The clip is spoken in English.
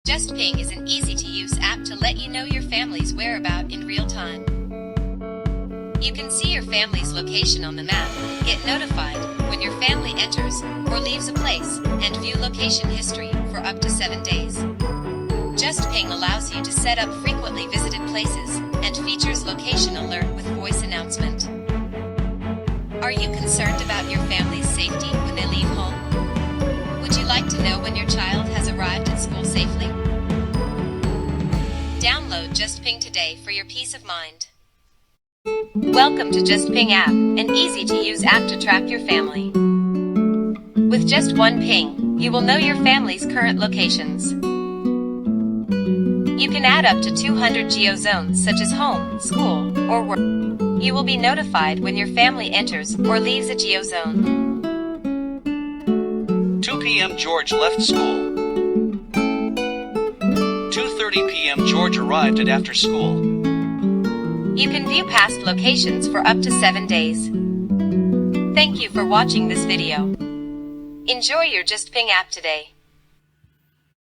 JustPing is an easy-to-use app to let you know your family's whereabouts in real time. You can see your family's location on the map, get notified when your family enters or leaves a place, and view location history for up to 7 days. JustPing allows you to set up frequently visited places and features location alert with voice announcement. Are you concerned about your family's safety when they leave home? Would you like to know when your child has arrived at school safely? Download JustPing today for your peace of mind. Welcome to JustPing app, an easy-to-use app to track your family. With just one ping, you will know your family's current locations. You can add up to 200 geozones such as home, school, or work. You will be notified when your family enters or leaves a geozone. 2 p.m. George left school. 2:30 p.m. George arrived at after school. You can view past locations for up to 7 days. Thank you for watching this video. Enjoy your JustPing app today.